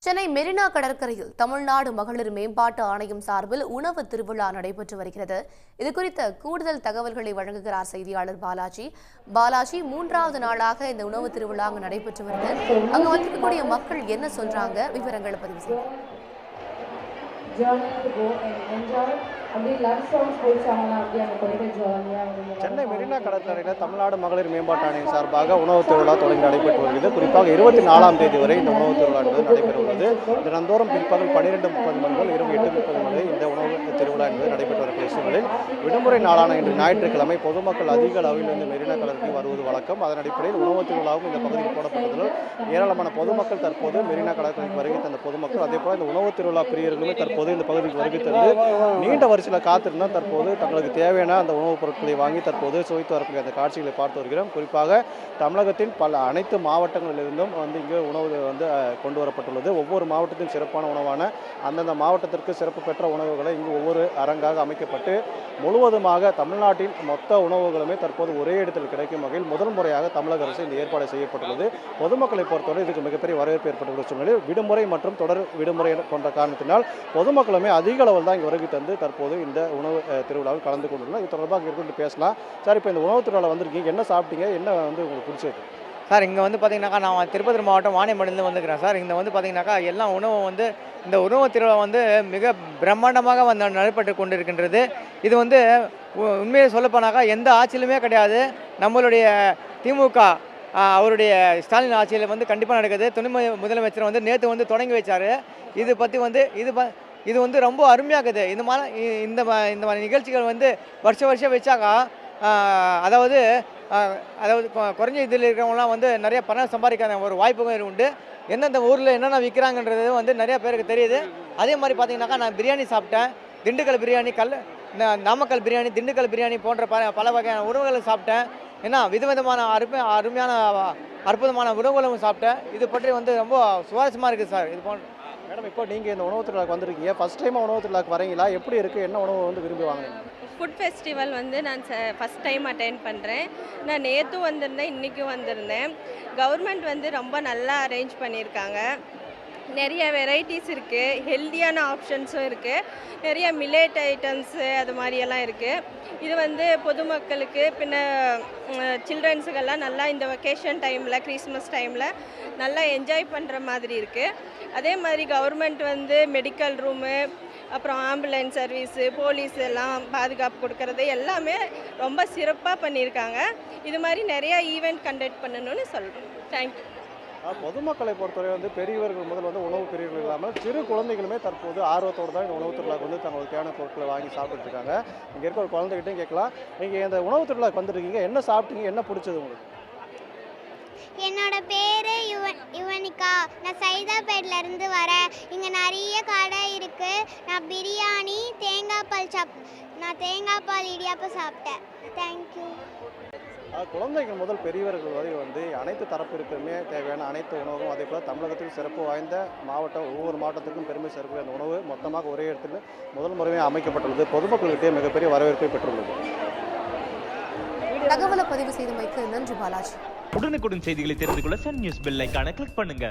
சென்னை மெரினா கடற்கரையில் தமிழ்நாடு மகளிர் மேம்பாட்டு ஆணையம் சார்பில் உணவு திருவிழா நடைபெற்று வருகிறது. இதுகுறித்த கூடுதல் தகவல்களை வழங்குகிறார் செய்தியாளர் பாலாஜி. மூன்றாவது நாளாக இந்த உணவு திருவிழா அங்கு நடைபெற்று வருது. அங்கு வந்திருக்கக்கூடிய மக்கள் என்ன சொல்றாங்க, விவரங்களை பதிவு செய்யுங்க. சென்னை மெரினா கடற்கரையில் தமிழ்நாடு மகளிர் மேம்பாட்டு ஆணையம் சார்பாக உணவு திருவிழா தொடங்கி நடைபெற்று வருகிறது. குறிப்பாக 24ஆம் தேதி வரை இந்த உணவு திருவிழா என்பது நடைபெற உள்ளது. தினந்தோறும் பிற்பகல் 12:30 மணி முதல் இரவு 8:30 மணி இந்த உணவு திருவிழா என்பது நடைபெற்று வரக்கூடிய சூழலில் விடுமுறை நாளான இன்று ஞாயிற்றுக்கிழமை பொதுமக்கள் அதிக அளவில் இருந்து மெரினா கடற்கரைக்கு வருவது வழக்கம். அதன் அடிப்படையில் உணவு திருவிழாவும் இந்த பகுதியில் போடப்பட்டதால் ஏராளமான பொதுமக்கள் தற்போது மெரினா கடற்கரைக்கு வருகை தந்த பொதுமக்கள், அதேபோல் இந்த உணவு திருவிழா பிரியர்களுமே தற்போது இந்த பகுதிக்கு வருகை தந்து நீண்ட வரிசையில் காத்திருந்தால் தற்போது தங்களுக்கு தேவையான அந்த உணவுப் பொருட்களை வாங்கி தற்போது சுவைத்து வரக்கூடிய அந்த காட்சிகளை பார்த்து வருகிறோம். குறிப்பாக தமிழகத்தின் அனைத்து மாவட்டங்களிலிருந்தும் இங்கே உணவு கொண்டு வரப்பட்டுள்ளது. ஒவ்வொரு மாவட்டத்தின் சிறப்பான உணவான அந்தந்த மாவட்டத்திற்கு சிறப்பு பெற்ற உணவுகளை இங்கு ஒவ்வொரு அரங்காக அமைக்கப்பட்டு முழுவதுமாக தமிழ்நாட்டின் மொத்த உணவுகளுமே தற்போது ஒரே இடத்தில் கிடைக்கும் வகையில் முதல் முறையாக தமிழக அரசு இந்த ஏற்பாடு செய்யப்பட்டுள்ளது. பொதுமக்களை பொறுத்தவரை இதுக்கு மிகப்பெரிய வரவேற்பு ஏற்பட்டுள்ள சூழ்நிலை விடுமுறை மற்றும் தொடர் விடுமுறை கொண்ட காரணத்தினால் பொதுமக்களுமே அதிக அளவில் தான் இங்கே வருகை தந்து தற்போது இந்த உணவு திருவிழாவில் கலந்து கொண்டுள்ளனர். இது தொடர்பாக இருந்து பேசலாம் சார். இப்போ இந்த உணவு திருவிழா வந்திருக்கீங்க, என்ன சாப்பிட்டீங்க, என்ன உங்களுக்கு பிடிச்சது சார்? இங்கே பார்த்தீங்கன்னாக்கா நான் திருப்பதி மாவட்டம் வாணியம்பாடியிலேருந்து வந்துக்கிறேன் சார். இங்கே பார்த்தீங்கன்னாக்கா எல்லா உணவும் இந்த உணவு திருவிழா மிக பிரம்மாண்டமாக நடைபெற்று கொண்டிருக்கின்றது. இது உண்மையை சொல்லப்போனாக்கா எந்த ஆட்சியிலுமே கிடையாது. நம்மளுடைய திமுக அவருடைய ஸ்டாலின் ஆட்சியில் கண்டிப்பாக நடக்குது. துணை முதலமைச்சர் நேற்று தொடங்கி வச்சார். இது பற்றி இது ரொம்ப அருமையாகுது. இந்த மாதிரி நிகழ்ச்சிகள் வருஷம் வச்சாக்கா அதாவது குறைஞ்ச இதில் இருக்கிறவங்களாம் நிறைய பணம் சம்பாதிக்காத ஒரு வாய்ப்புகள் உண்டு. எந்தெந்த ஊரில் என்னென்ன விற்கிறாங்கன்றது நிறைய பேருக்கு தெரியுது. அதே மாதிரி பார்த்தீங்கன்னாக்கா நான் பிரியாணி சாப்பிட்டேன். திண்டுக்கல் பிரியாணி, நாமக்கல் பிரியாணி, திண்டுக்கல் பிரியாணி போன்ற பல வகையான உணவுகளை சாப்பிட்டேன். ஏன்னா விதவிதமான அருமையான அற்புதமான உணவுகளும் சாப்பிட்டேன். இது பற்றி ரொம்ப சுவாரஸ்யமாக இருக்குது சார். இது போன்ற மேடம், இப்போ நீங்கள் இந்த உணவு திருவிழாக்கு வந்திருக்கீங்க, ஃபஸ்ட் டைமாக உணவு திருவிழாக்கு வரீங்களா? எப்படி இருக்குது, என்ன உணவு விரும்பி வாங்குறீங்க? ஃபுட் ஃபெஸ்டிவல் நான் ஃபஸ்ட் டைம் அட்டெண்ட் பண்ணுறேன். நான் நேற்றும் வந்திருந்தேன், இன்றைக்கும் வந்திருந்தேன். கவர்மெண்ட் ரொம்ப நல்லா அரேஞ்ச் பண்ணியிருக்காங்க. நிறைய வெரைட்டிஸ் இருக்குது, ஹெல்த்தியான ஆப்ஷன்ஸும் இருக்குது, நிறைய மில்லட் ஐட்டம்ஸு அது மாதிரியெல்லாம் இருக்குது. இது பொதுமக்களுக்கு பின்ன சில்ட்ரன்ஸுக்கெல்லாம் நல்லா இந்த வெக்கேஷன் டைமில், கிறிஸ்மஸ் டைமில் நல்லா என்ஜாய் பண்ணுற மாதிரி இருக்குது. அதே மாதிரி கவர்மெண்ட் மெடிக்கல் ரூமு, அப்புறம் ஆம்புலன்ஸ் சர்வீஸு, போலீஸ் எல்லாம் பாதுகாப்பு கொடுக்கறது எல்லாமே ரொம்ப சிறப்பாக பண்ணியிருக்காங்க. இது மாதிரி நிறையா ஈவெண்ட் கண்டக்ட் பண்ணணும்னு சொல்கிறோம். தேங்க்யூ. பொதுமக்களை பொறுத்தவரை பெரியவர்கள் முதல் உணவு பிரியர்கள் இல்லாமல் சிறு குழந்தைகளுமே தற்போது ஆர்வத்தோடு தான் இந்த உணவு திருவிழாக்கு தங்களுக்கு தேவையான பொருட்களை வாங்கி சாப்பிட்டு இருக்காங்க. இங்கே இருக்க ஒரு குழந்தைகிட்டையும் கேட்கலாம், நீங்கள் இந்த உணவு திருவிழாக்கு வந்துருக்கீங்க, என்ன சாப்பிட்டீங்க, என்ன பிடிச்சது உங்களுக்கு? என்னோட பேர் யுவனிகா. நான் சைதாப்பேட்ல இருந்து வரேன். இங்கே நிறைய கடை இருக்குது. நான் பிரியாணி, தேங்காய் பால் இடியாப்பம் சாப்பிட்டேன். தேங்க்யூ. குழந்தைகள் முதல் பெரியவர்கள் வரை அனைத்து தரப்பிற்குமே தேவையான அனைத்து உணவும், அதே போல் தமிழகத்தில் சிறப்பு வாய்ந்த மாவட்டம், ஒவ்வொரு மாவட்டத்திற்கும் பெருமை சேர்க்கக்கூடிய அந்த உணவு மொத்தமாக ஒரே இடத்துல முதல் முறையாக அமைக்கப்பட்டுள்ளது. பொதுமக்களிடையே மிகப்பெரிய வரவேற்பை பெற்றுள்ளது. தகவலை பதிவு செய்தமைக்கு நன்றி பாலாஜி. உடனுக்குடன் செய்திகளை தெரிந்து கொள்ள சன் நியூஸ் பெல் ஐகானை கிளிக் பண்ணுங்க.